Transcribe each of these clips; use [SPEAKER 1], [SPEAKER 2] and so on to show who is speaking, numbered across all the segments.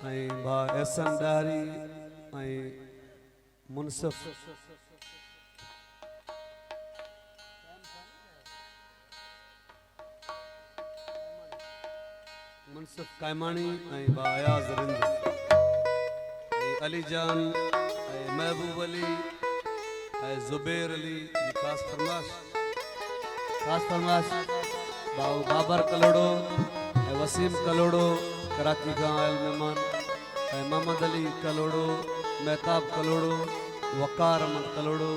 [SPEAKER 1] भा एहसन डारी मुनसिफ कायमानी भा अयाज रिंद अली जान महबूब अली जुबैर अली खास फरमाश बाबू बाबर कलोड़ो वसीम कलोड़ो कराची का आयल मेहमान मोहम्मद अली कलोड़ो मेहताब कलोड़ो वकार अहमद कलोड़ो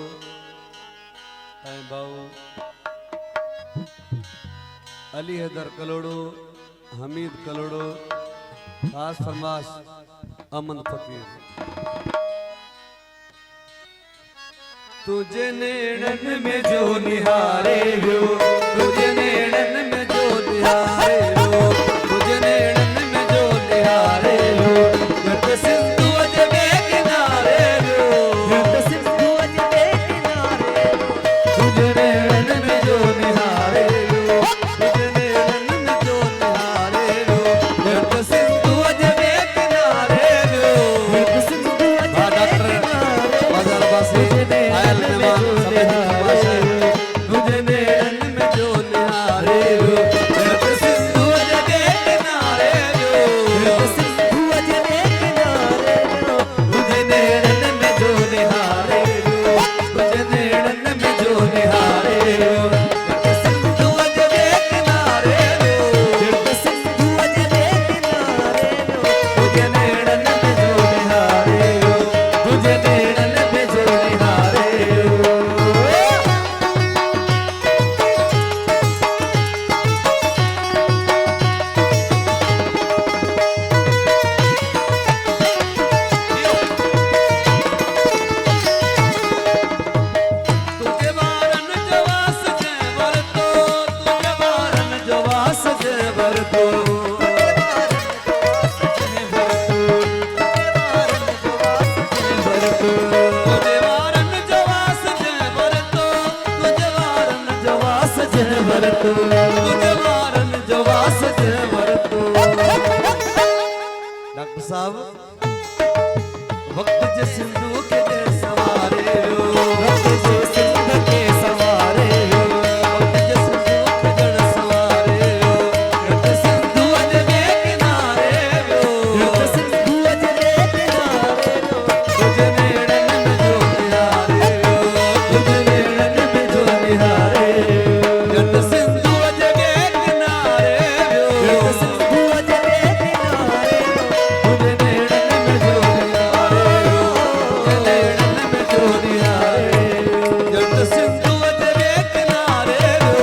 [SPEAKER 1] बाबू अली हैदर कलोड़ो हमीद कलोड़ो खास फरमाश अमन फकीर तुझे नेड़न में जो निहारे हो तुझे नेड़न में जो निहारे हो तुझे नेड़न में जो निहारे हो गत सिंधु अजबे किनारे हो गत सिंधु अजबे किनारे हो तुझे नेड़न में जो निहारे हो तुझे नेड़न में जो निहारे हो गत सिंधु अजबे किनारे हो गत सिंधु अजबे किनारे बाजार बासी आयल मेहमान तुझे नेड़न में जो निहारे हो गत सिंधु अजबे किनारे हो गत सिंधु अजबे किनारे हो तुझे नेड़न में जो निहारे हो तुझे नेड़न में जो निहारे हो गत सिंधु अजबे किनारे हो गत सिंधु अजबे किनारे हो तुझे नेड़न में जो निहारे हो तुझे नेड़न में जो निहारे हो तुझे वारन जवास जेवर तो तुझे वारन जवास जेवर तो तुझे वारन जवास जेवर तो तुझे वारन जवास जेवर तो तुझे वारन जवास जेवर तो डॉक्टर साहब वक्त जे सिंधु के दे सवारे हो वक्त जे सिंधु के सवारे हो वक्त जे सिंधु के जड़ सवारे हो गत सिंधु अजबे किनारे हो गत सिंधु अजबे किनारे हो तुझे नेड़न में जो निहारे हो तुझे नेड़न में जो निहारे हो गत सिंधु अजबे किनारे हो गत सिंधु अजबे किनारे हो तुझे नेड़न में जो निहारे हो तुझे नेड़न में जो निहारे हो गत सिंधु अजबे किनारे हो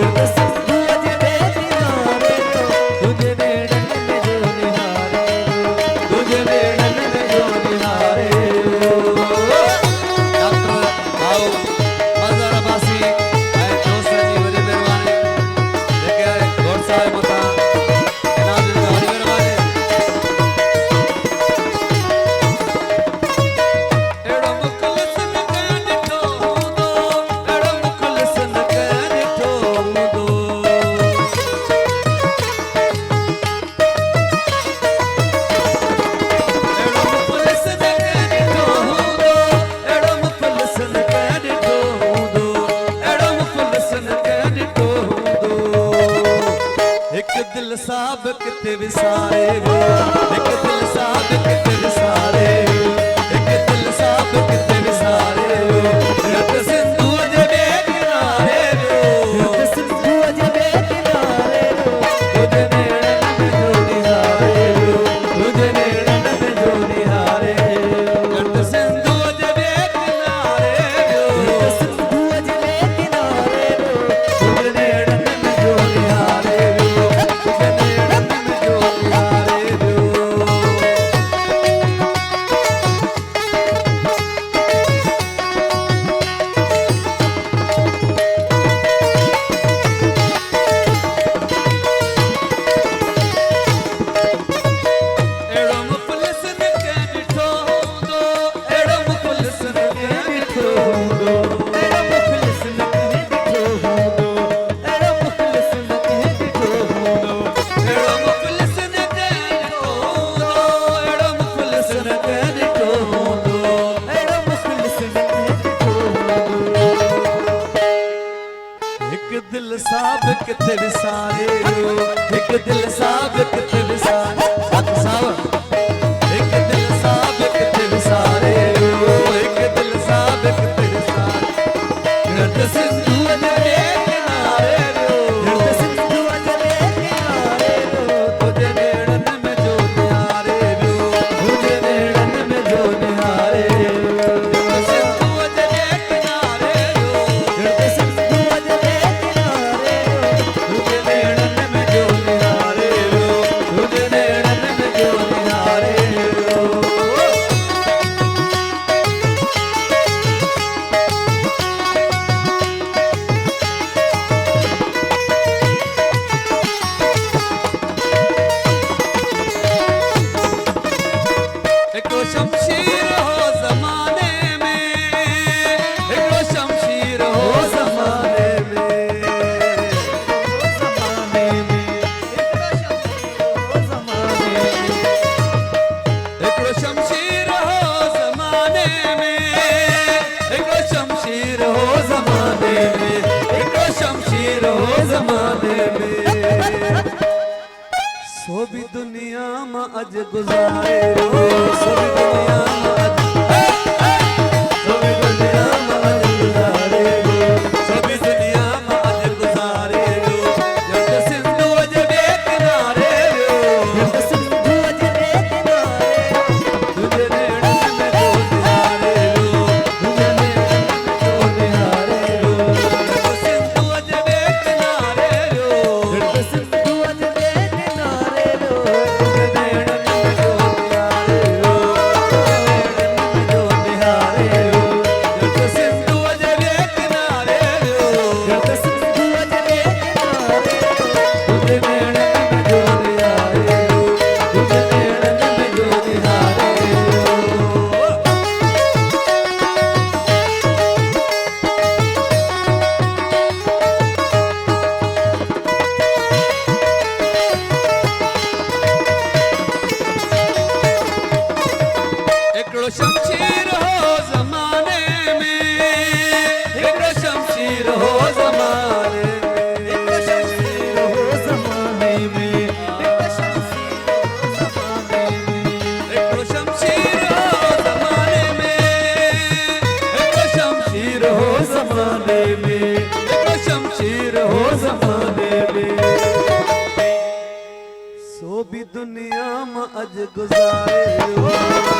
[SPEAKER 1] गत सिंधु अजबे किनारे हो तुझे नेड़न में जो निहारे हो तुझे नेड़न में जो निहारे हो डॉक्टर आओ बाजार बासी आए दोस्त जी बड़ी मेहरबानी लेके आए गौर साहब मता इनाम जी बड़ी मेहरबानी एड़ो मुखलिसन के निठो दो एड़ो मुखलिसन के निठो दो एड़ो मुखलिसन के निठो दो एड़ो मुखलिसन के निठो दो एड़ो मुखलिसन के निठो दो एक दिल साहब किते विसारे हो एक दिल साहब किते विसारे हो एक दिल साहब किते विसारे हो गत सिंधु अजबे किनारे हो गत सिंधु अजबे किनारे हो तुझे नेड़न में जो निहारे हो तुझे नेड़न में जो निहारे हो गत सिंधु अजबे किनारे हो गत सिंधु अजबे किनारे हो तुझे नेड़न में जो निहारे हो तुझे नेड़न में जो निहारे किथे विसारे एक दिल साब किथे विसारे हक साब एक दिल साब किथे विसारे एक दिल साब किथे विसारे रट सिंधु अजरे किनारे रट सिंधु अजरे किनारे तुझे नेड़न में जो निहारे तुझे नेड़न में जो निहारे रट सिंधु अजरे किनारे रट सिंधु अजरे किनारे तुझे नेड़न में जो निहारे तुझे नेड़न में जो निहारे एक शमशीर हो ज़माने में एक शमशीर हो ज़माने में ज़माने में एक शमशीर हो ज़माने में एक शमशीर हो ज़माने में एक शमशीर हो ज़माने में सो भी दुनिया में अज गुजारे सो भी दुनिया में अज सो भी दुनिया में अज गुजारे सो भी दुनिया में अज गुजारे जट सिंधु अजरे किनारे जट सिंधु अजरे किनारे तुझे नेड़न में जो निहारे तुझे नेड़न में जो निहारे जट सिंधु अजरे किनारे जट सिंधु अजरे किनारे तुझे नेड़न में जो निहारे तुझे नेड़न में जो निहारे जट सिंधु अजरे किनारे जट सिंधु अजरे किनारे तुझे नेड़न में जो निहारे तुझे नेड़न में जो निहारे एकड़ो शमशीर हो ज़माने में एकड़ो शमशीर हो ज़माने में एकड़ो शमशीर हो ज़माने में एकड़ो शमशीर हो ज़माने में एकड़ो शमशीर हो ज़माने में एकड़ो शमशीर हो ज़माने में सो भी दुनिया में अज गुजारे